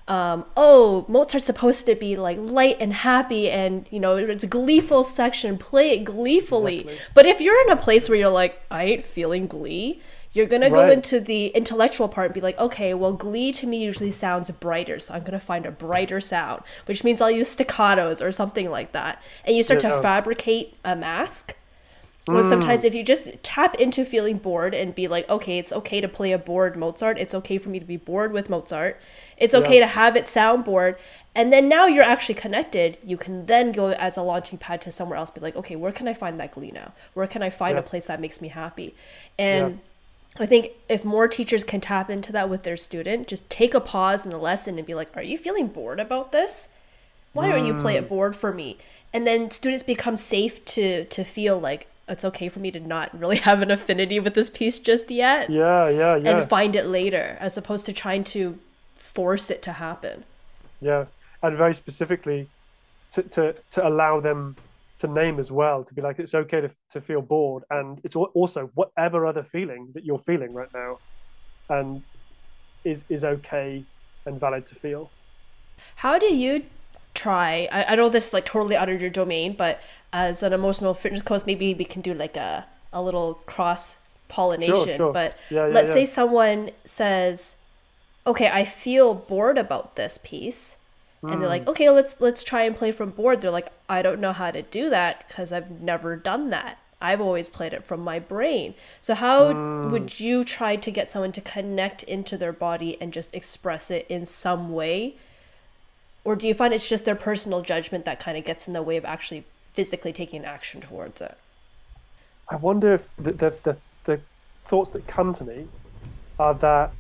oh, Mozart's supposed to be like light and happy, and it's a gleeful section, play it gleefully. Exactly. But if you're in a place where you're like, I ain't feeling glee, you're gonna go into the intellectual part and be like, okay, well, glee to me usually sounds brighter, so I'm gonna find a brighter sound, which means I'll use staccatos or something like that. And you start to fabricate a mask. Well, sometimes if you just tap into feeling bored and be like, okay, it's okay to play a bored Mozart. It's okay for me to be bored with Mozart. It's okay to have it sound bored. And then now you're actually connected. You can then go as a launching pad to somewhere else. Be like, okay, where can I find that glee now? Where can I find a place that makes me happy? And I think if more teachers can tap into that with their student, just take a pause in the lesson and be like, are you feeling bored about this? Why don't you play it bored for me? And then students become safe to feel like, it's okay for me to not really have an affinity with this piece just yet. And find it later, as opposed to trying to force it to happen. Yeah. And very specifically to allow them to name as well, to be like, it's okay to feel bored, and it's also whatever other feeling that you're feeling right now, and is okay and valid to feel. How do you try, I know this is like totally out of your domain, but as an emotional fitness coach, maybe we can do like a little cross pollination. Sure. But let's say someone says, okay, I feel bored about this piece, and they're like, okay, let's try and play from bored. They're like, I don't know how to do that because I've never done that. I've always played it from my brain. So how would you try to get someone to connect into their body and just express it in some way? Or do you find it's just their personal judgment that kind of gets in the way of actually physically taking action towards it? I wonder if the thoughts that come to me are that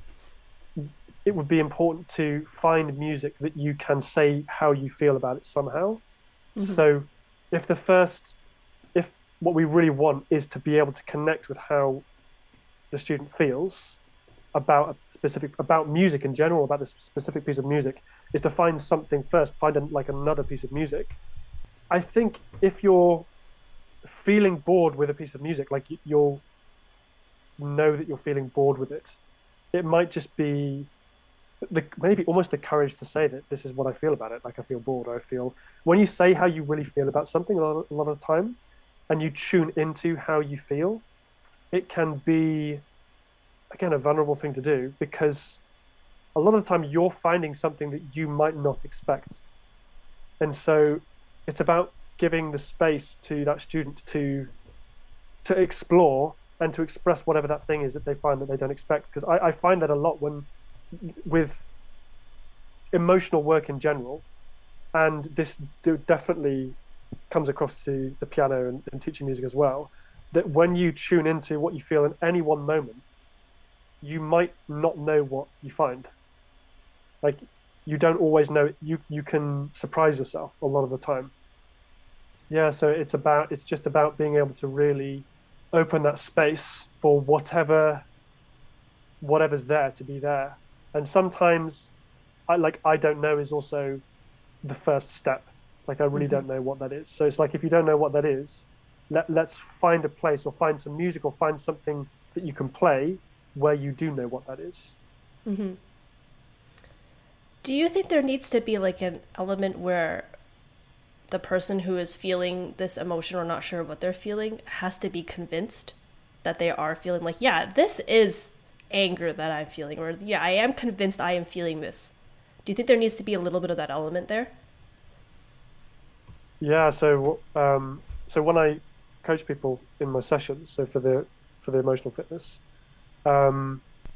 it would be important to find music that you can say how you feel about it somehow. So if what we really want is to be able to connect with how the student feels about music in general, about this specific piece of music, is to find something first, find another piece of music. I think if you're feeling bored with a piece of music, like you'll know that you're feeling bored with it, it might just be maybe almost the courage to say that this is what I feel about it. Like, I feel bored, or I feel, when you say how you really feel about something a lot of the time, and you tune into how you feel, it can be, again, a vulnerable thing to do, because a lot of the time you're finding something that you might not expect. And so it's about giving the space to that student to to explore and to express whatever that thing is that they find that they don't expect. Because I find that a lot when with emotional work in general, and this definitely comes across to the piano and teaching music as well, that when you tune into what you feel in any one moment, you might not know what you find. Like, you don't always know. You can surprise yourself a lot of the time. Yeah, so it's just about being able to really open that space for whatever's there to be there. And sometimes I don't know is also the first step. Like, I really don't know what that is. So it's like, if you don't know what that is, let's find a place or find some music or find something that you can play where you do know what that is. Mm-hmm. Do you think there needs to be like an element where the person who is feeling this emotion or not sure what they're feeling has to be convinced that they are feeling like, yeah, this is anger that I'm feeling, or yeah, I am convinced I am feeling this? Do you think there needs to be a little bit of that element there? Yeah, so when I coach people in my sessions, so for the emotional fitness,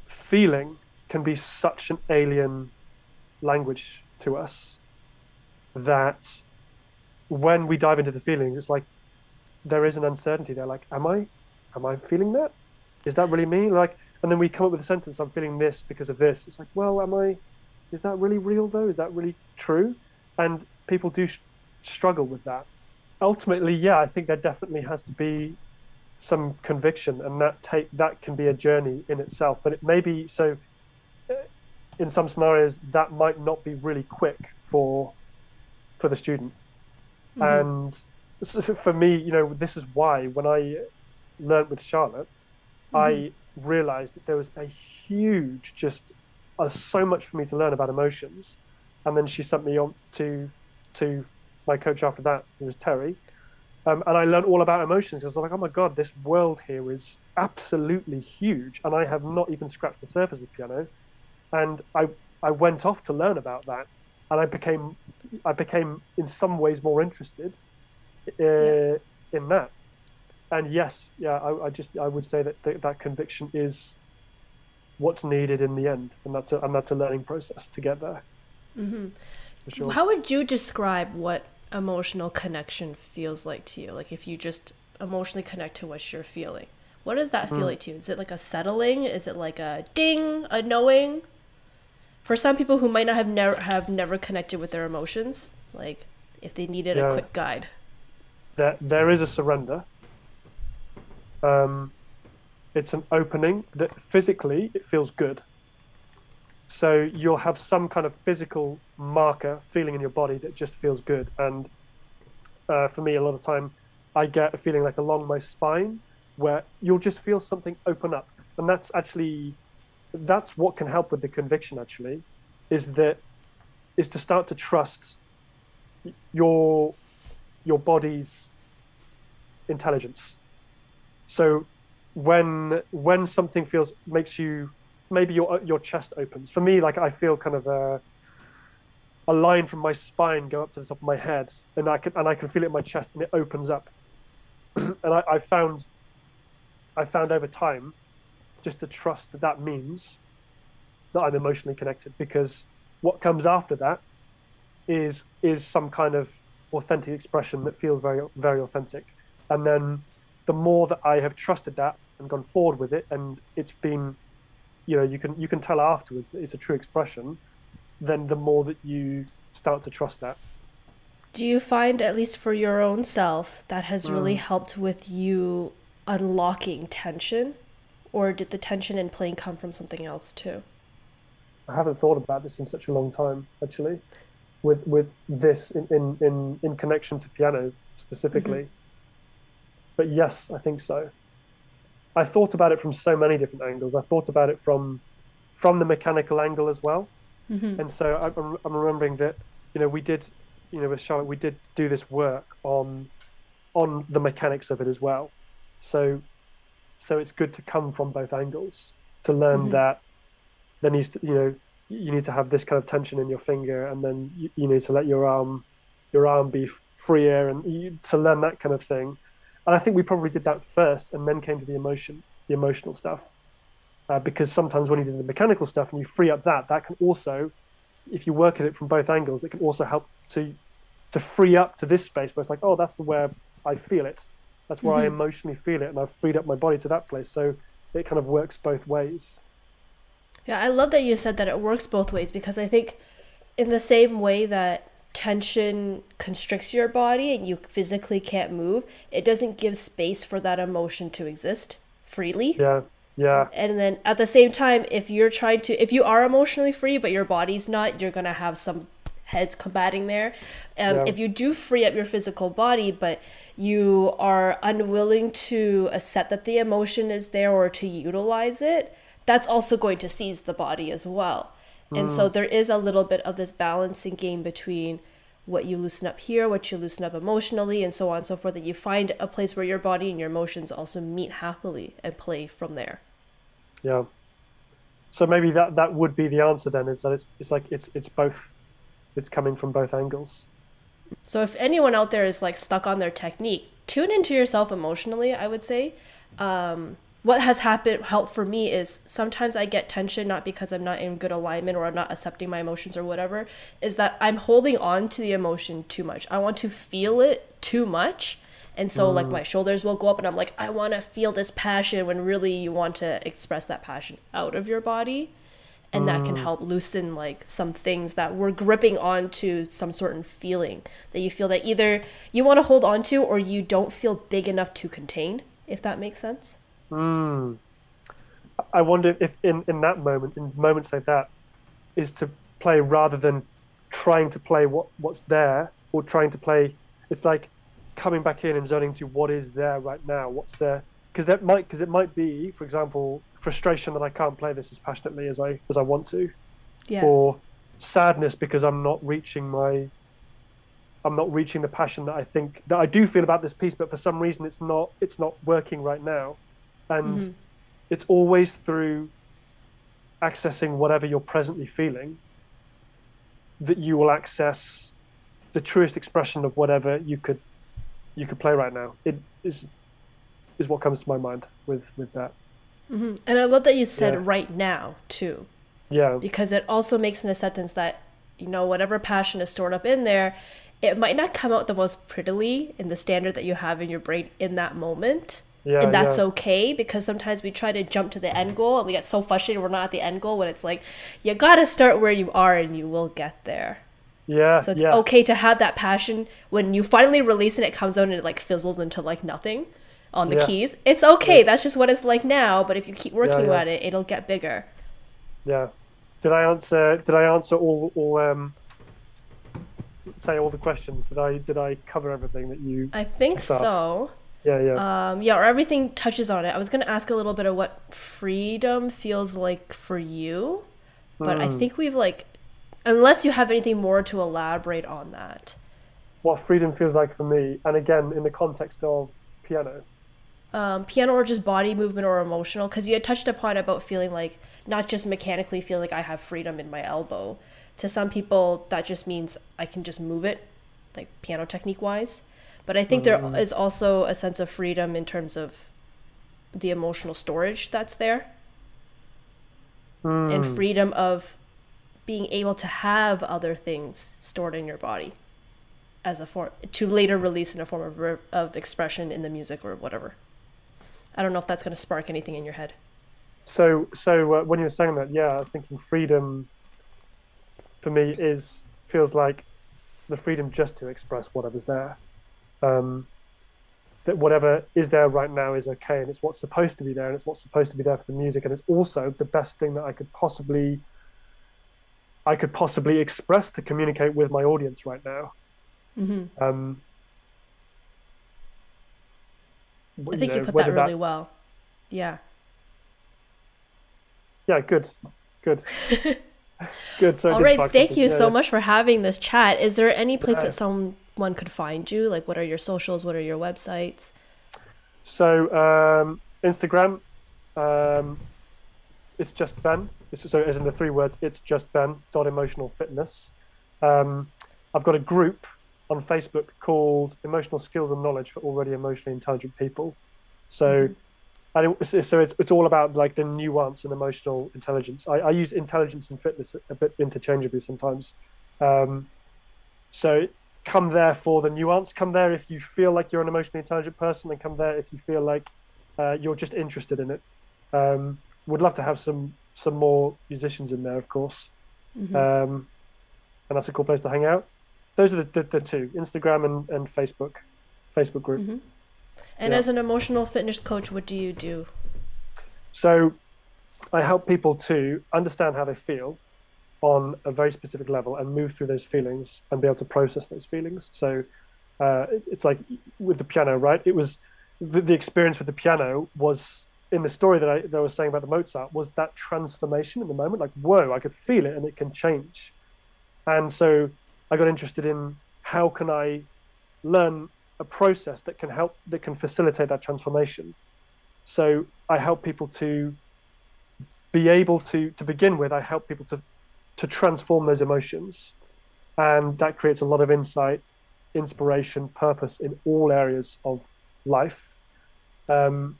feeling can be such an alien language to us that when we dive into the feelings, it's like there is an uncertainty there. Like, am I feeling that? Is that really me? Like, and then we come up with a sentence, I'm feeling this because of this. It's like, well, is that really real though? Is that really true? And people do struggle with that. Ultimately, yeah, I think there definitely has to be some conviction, and that can be a journey in itself. And it may be so. In some scenarios, that might not be really quick for the student. And for me, this is why when I learned with Charlotte, I realized that there was a huge, so much for me to learn about emotions. And then she sent me on to my coach after that, who was Terry. And I learned all about emotions, because I was like, oh my God, this world here is absolutely huge. And I have not even scratched the surface with piano. And I went off to learn about that. And I became in some ways more interested in that. And yes, yeah, I would say that conviction is what's needed in the end, and that's a learning process to get there. Mm-hmm. For sure. How would you describe what emotional connection feels like to you? Like, if you just emotionally connect to what you're feeling, what does that feel like to you? Is it like a settling? Is it like a ding, a knowing? For some people who might not have never connected with their emotions, like if they needed a quick guide. There is a surrender. It's an opening that physically it feels good. So you'll have some kind of physical marker feeling in your body that just feels good. And for me, a lot of the time, I get a feeling like along my spine where you'll just feel something open up. And that's what can help with the conviction, actually, is to start to trust your body's intelligence. So when something makes you, maybe your chest opens. For me, like, I feel kind of a line from my spine go up to the top of my head, and I can feel it in my chest, and it opens up. And I found over time, just to trust that means that I'm emotionally connected, because what comes after that is some kind of authentic expression that feels very, very authentic. And then the more that I have trusted that and gone forward with it, and it's been, you can tell afterwards that it's a true expression, then the more that you start to trust that. Do you find, at least for your own self, that has really helped with you unlocking tension? Or did the tension in playing come from something else too? I haven't thought about this in such a long time, actually, with this in connection to piano specifically. But yes, I think so. I thought about it from so many different angles. I thought about it from the mechanical angle as well. And so I'm remembering that, we did, with Charlotte, we did do this work on the mechanics of it as well. So it's good to come from both angles to learn that there needs to, you need to have this kind of tension in your finger, and then you need to let your arm be freer, and to learn that kind of thing. And I think we probably did that first and then came to the emotional stuff. Because sometimes when you do the mechanical stuff and you free up that can also, if you work at it from both angles, it can also help to free up to this space where it's like, oh, that's where I feel it. That's where I emotionally feel it, and I've freed up my body to that place. So it kind of works both ways. Yeah, I love that you said that it works both ways, because I think in the same way that tension constricts your body and you physically can't move, it doesn't give space for that emotion to exist freely. Yeah. And then at the same time, if you are emotionally free but your body's not, you're gonna have some heads combating there. If you do free up your physical body but you are unwilling to accept that the emotion is there or to utilize it, that's also going to seize the body as well. And so there is a little bit of this balancing game between what you loosen up here, what you loosen up emotionally, and so on and so forth, that you find a place where your body and your emotions also meet happily and play from there. Yeah. So maybe that would be the answer then, is that it's both. It's coming from both angles. So if anyone out there is like stuck on their technique, tune into yourself emotionally, I would say. What has helped for me is sometimes I get tension, not because I'm not in good alignment or I'm not accepting my emotions or whatever, is that I'm holding on to the emotion too much. I want to feel it too much. And so like my shoulders will go up and I'm like, I want to feel this passion, when really you want to express that passion out of your body. And that can help loosen like some things that we're gripping onto, some certain feeling that you feel that either you want to hold on to or you don't feel big enough to contain, if that makes sense. I wonder if in that moment, in moments like that, is to play rather than trying to play what's there, or trying to play, it's like coming back in and zoning to what is there right now, what's there. Because it might be, for example, frustration that I can't play this as passionately as I want to, or sadness because I'm not reaching the passion that I think that I do feel about this piece, but for some reason it's not working right now. And it's always through accessing whatever you're presently feeling that you will access the truest expression of whatever you could play right now. It is what comes to my mind with that. And I love that you said right now too. Yeah. Because it also makes an acceptance that, whatever passion is stored up in there, it might not come out the most prettily in the standard that you have in your brain in that moment. Yeah, and that's okay, because sometimes we try to jump to the end goal and we get so frustrated we're not at the end goal, when it's like, you gotta start where you are and you will get there. Yeah. So it's okay to have that passion. When you finally release it, it comes out and it like fizzles into like nothing on the keys. It's okay. That's just what it's like now. But if you keep working at it, it'll get bigger. Yeah. Did I answer all the questions? Did I cover everything that you? I think so. Yeah. Or everything touches on it. I was gonna ask a little bit of what freedom feels like for you, but I think we've unless you have anything more to elaborate on that. What freedom feels like for me, and again in the context of piano. Piano or just body movement or emotional, because you had touched upon about feeling like, not just mechanically feel like I have freedom in my elbow. To some people that just means I can just move it, like piano technique wise. But I think there is also a sense of freedom in terms of the emotional storage that's there. And freedom of being able to have other things stored in your body as a form to later release in a form of expression in the music or whatever. I don't know if that's going to spark anything in your head. So when you were saying that, I was thinking freedom for me feels like the freedom just to express whatever's there. That whatever is there right now is okay, and it's what's supposed to be there, and it's what's supposed to be there for the music, and it's also the best thing that I could possibly express to communicate with my audience right now. I think you put that really well. Yeah. Yeah, good. Good. So all right, thank you so much for having this chat. Is there any place that someone could find you? Like, what are your socials? What are your websites? So Instagram, it's just Ben. So as in the 3 words, it's just Ben.emotionalfitness. I've got a group on Facebook called Emotional Skills and Knowledge for Already Emotionally Intelligent People. So, and it's all about like the nuance and emotional intelligence. I use intelligence and fitness a bit interchangeably sometimes. So come there for the nuance. Come there if you feel like you're an emotionally intelligent person, and come there if you feel like you're just interested in it. Would love to have some more musicians in there, of course. And that's a cool place to hang out. Those are the two, Instagram and Facebook group. And as an emotional fitness coach, what do you do? So I help people to understand how they feel on a very specific level and move through those feelings and be able to process those feelings. So it's like with the piano, right? It was the experience with the piano was in the story that I was saying about the Mozart, was that transformation in the moment. Like, whoa, I could feel it and it can change. And so I got interested in how can I learn a process that can facilitate that transformation. So I help people to be able to begin with, I help people to transform those emotions. And that creates a lot of insight, inspiration, purpose in all areas of life. And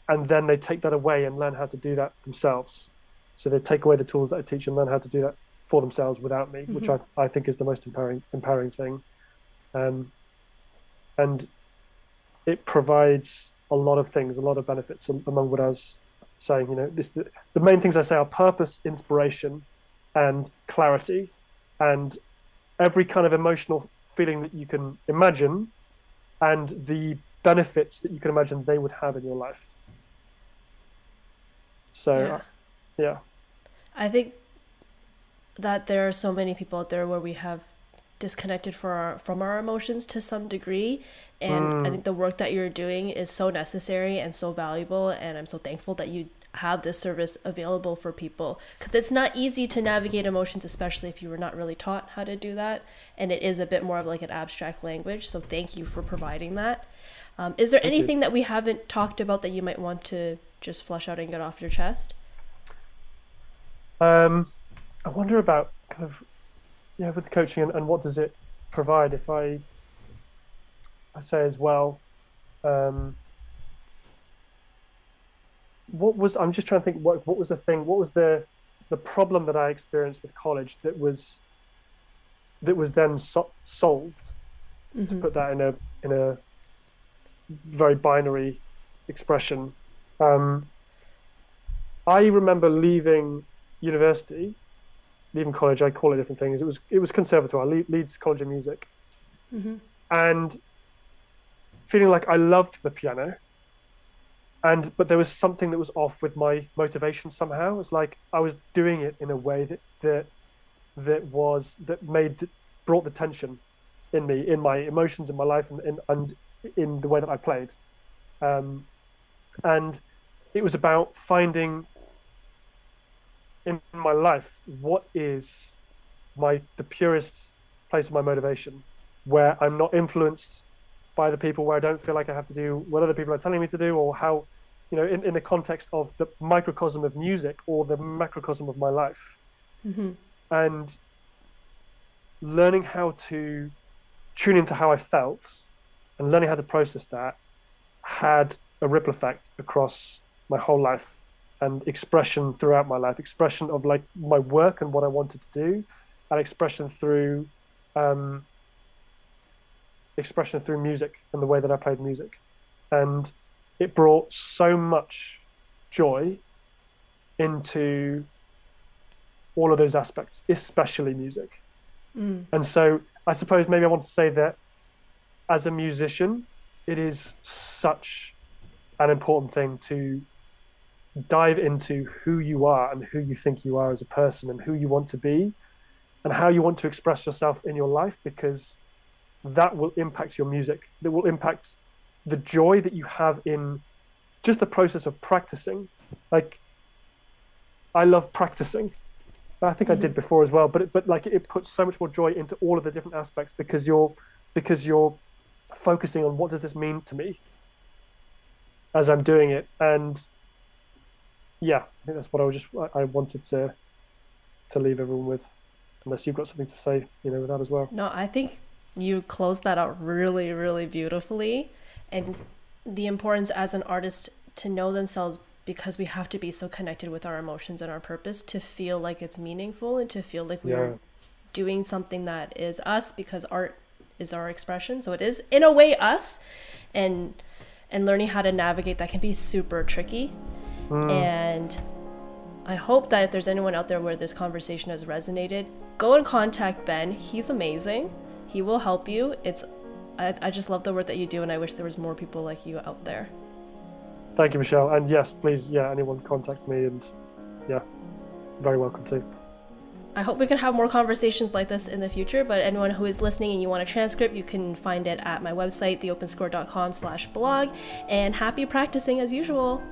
then they take that away and learn how to do that themselves. So they take away the tools that I teach and learn how to do that for themselves without me, which I think is the most empowering thing. And it provides a lot of things, a lot of benefits among what I was saying. You know, the main things I say are purpose, inspiration, and clarity, and every kind of emotional feeling that you can imagine, and the benefits that you can imagine they would have in your life. So, yeah. I think that there are so many people out there where we have disconnected from our emotions to some degree, and I think the work that you're doing is so necessary and so valuable, and I'm so thankful that you have this service available for people, because it's not easy to navigate emotions, especially if you were not really taught how to do that, and it is a bit more of like an abstract language. So thank you for providing that. Is there anything that we haven't talked about that you might want to just flush out and get off your chest? I wonder about kind of, with the coaching and what does it provide. If I say as well, I'm just trying to think what was the thing, what was the problem that I experienced with college that was then solved, to put that in a very binary expression. I remember leaving college, I call it different things. It was conservatoire, Leeds College of Music, and feeling like I loved the piano, but there was something that was off with my motivation somehow. It was like I was doing it in a way that brought the tension in me, in my emotions, in my life, and in the way that I played, and it was about finding in my life what is the purest place of my motivation, where I'm not influenced by the people, where I don't feel like I have to do what other people are telling me to do, or how, in the context of the microcosm of music or the macrocosm of my life. And learning how to tune into how I felt and learning how to process that had a ripple effect across my whole life, and expression throughout my life, expression of like my work and what I wanted to do, and expression through music and the way that I played music. And it brought so much joy into all of those aspects, especially music. And so I suppose maybe I want to say that as a musician, it is such an important thing to dive into who you are and who you think you are as a person and who you want to be and how you want to express yourself in your life, because that will impact your music. That will impact the joy that you have in just the process of practicing. Like, I love practicing. I think I did before as well, but it puts so much more joy into all of the different aspects, because you're focusing on what does this mean to me as I'm doing it. And yeah, I think that's what I wanted to leave everyone with, unless you've got something to say, with that as well. No, I think You closed that out really, really beautifully. And the importance as an artist to know themselves, because we have to be so connected with our emotions and our purpose to feel like it's meaningful and to feel like we're doing something that is us, because art is our expression. So it is in a way us, and learning how to navigate that can be super tricky. And I hope that if there's anyone out there where this conversation has resonated, go and contact Ben. He's amazing. He will help you. I just love the work that you do, and I wish there was more people like you out there. Thank you, Michelle. And yes, please, anyone contact me, and very welcome too. I hope we can have more conversations like this in the future, but anyone who is listening and you want a transcript, you can find it at my website, theopenscore.com/blog, and happy practicing as usual.